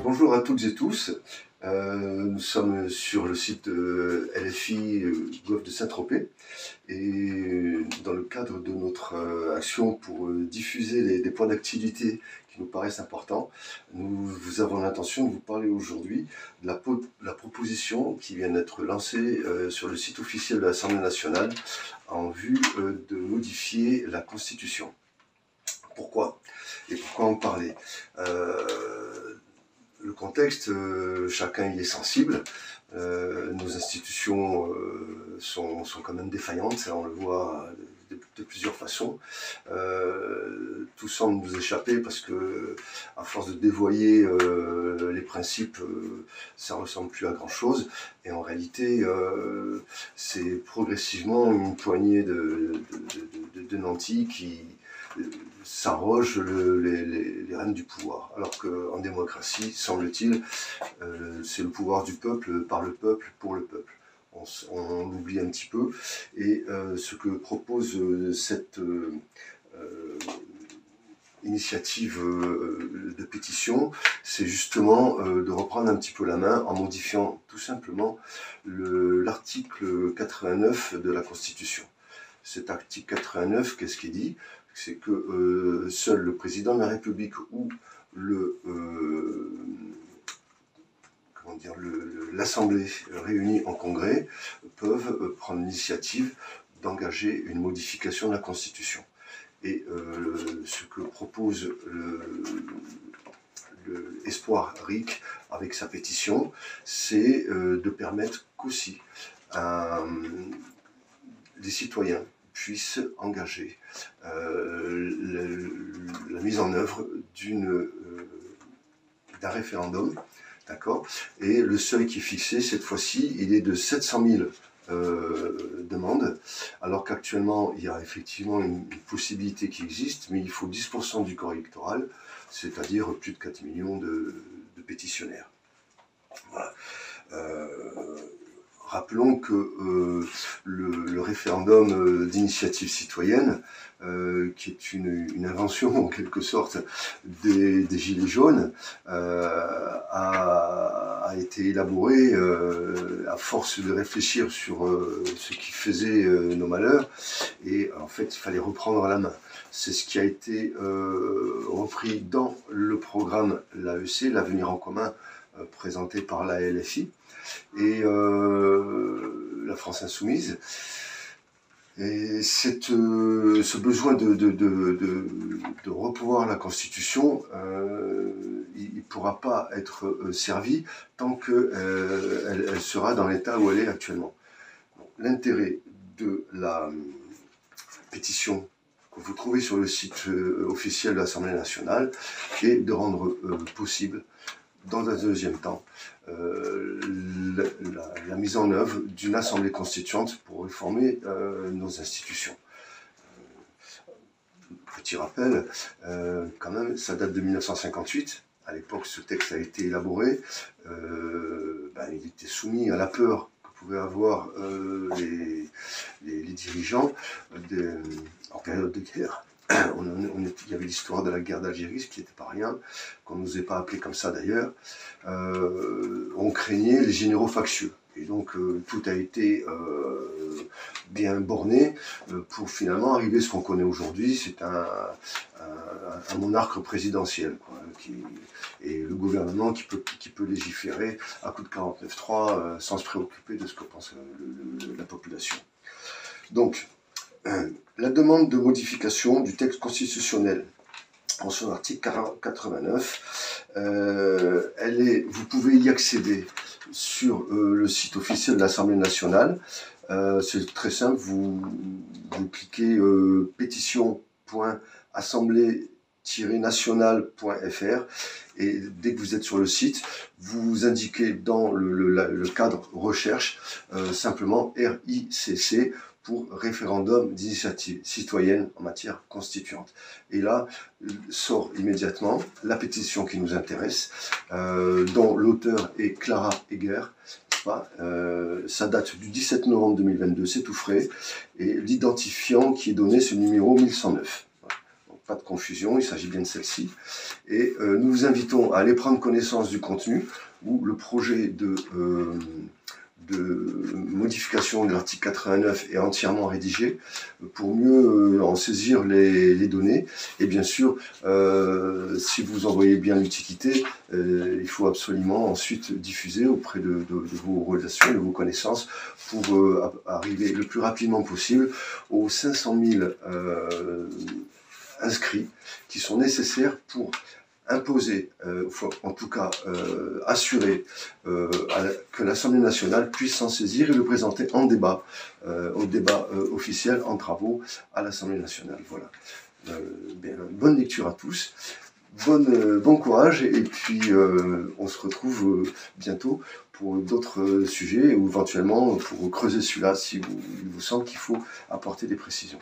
Bonjour à toutes et tous, nous sommes sur le site LFI Golfe de Saint-Tropez et dans le cadre de notre action pour diffuser des points d'activité qui nous paraissent importants, nous avons l'intention de vous parler aujourd'hui de la proposition qui vient d'être lancée sur le site officiel de l'Assemblée nationale en vue de modifier la Constitution. Pourquoi? Et pourquoi en parler? Le contexte, chacun y est sensible. Nos institutions sont quand même défaillantes, ça on le voit de plusieurs façons. Tout semble nous échapper parce que, à force de dévoyer les principes, ça ressemble plus à grand chose. Et en réalité, c'est progressivement une poignée de nantis qui s'arroge les rênes du pouvoir. Alors qu'en démocratie, semble-t-il, c'est le pouvoir du peuple, par le peuple, pour le peuple. On l'oublie un petit peu. Et ce que propose cette initiative de pétition, c'est justement de reprendre un petit peu la main en modifiant tout simplement l'article 89 de la Constitution. Cet article 89, qu'est-ce qu'il dit? C'est que seul le président de la République ou l'Assemblée réunie en congrès peuvent prendre l'initiative d'engager une modification de la Constitution. Et ce que propose l'Espoir RIC avec sa pétition, c'est de permettre qu'aussi les citoyens puissent engager la mise en œuvre d'un référendum, d'accord? Et le seuil qui est fixé, cette fois-ci, il est de 700 000 demandes, alors qu'actuellement, il y a effectivement une possibilité qui existe, mais il faut 10% du corps électoral, c'est-à-dire plus de 4 millions de pétitionnaires. Voilà. Rappelons que le référendum d'initiative citoyenne, qui est une invention en quelque sorte des Gilets jaunes, a été élaboré à force de réfléchir sur ce qui faisait nos malheurs, et en fait il fallait reprendre la main. C'est ce qui a été repris dans le programme l'AEC, l'Avenir en commun, présenté par la LFI et la France Insoumise. Et ce besoin de repouvoir la Constitution, il ne pourra pas être servi tant qu'elle sera dans l'état où elle est actuellement. L'intérêt de la pétition que vous trouvez sur le site officiel de l'Assemblée nationale est de rendre possible, dans un deuxième temps, la mise en œuvre d'une assemblée constituante pour réformer nos institutions. Petit rappel, quand même, ça date de 1958. À l'époque, ce texte a été élaboré. Il était soumis à la peur que pouvaient avoir les dirigeants en période de guerre. Il y avait l'histoire de la guerre d'Algérie, ce qui n'était pas rien, qu'on n'osait pas appeler comme ça d'ailleurs. On craignait les généraux factieux. Et donc tout a été bien borné pour finalement arriver à ce qu'on connaît aujourd'hui. C'est un monarque présidentiel, quoi, et le gouvernement qui peut légiférer à coup de 49.3 sans se préoccuper de ce que pense la population. Donc, la demande de modification du texte constitutionnel en son article 89, vous pouvez y accéder sur le site officiel de l'Assemblée nationale. C'est très simple, vous cliquez pétition.assemblée national.fr, et dès que vous êtes sur le site, vous indiquez dans le cadre recherche simplement RICC pour référendum d'initiative citoyenne en matière constituante. Et là, sort immédiatement la pétition qui nous intéresse, dont l'auteur est Clara Egger. Ça date du 17 novembre 2022, c'est tout frais, et l'identifiant qui est donné, c'est le numéro 1109. Donc, pas de confusion, il s'agit bien de celle-ci. Et nous vous invitons à aller prendre connaissance du contenu, où le projet de modification de l'article 89 est entièrement rédigé pour mieux en saisir les données. Et bien sûr, si vous envoyez bien l'utilité, il faut absolument ensuite diffuser auprès de vos relations, de vos connaissances, pour arriver le plus rapidement possible aux 500 000 inscrits qui sont nécessaires pour imposer, en tout cas assurer que l'Assemblée nationale puisse s'en saisir et le présenter en débat, au débat officiel en travaux à l'Assemblée nationale. Voilà. Bonne lecture à tous, bon courage, et puis on se retrouve bientôt pour d'autres sujets, ou éventuellement pour creuser celui-là si il vous semble qu'il faut apporter des précisions.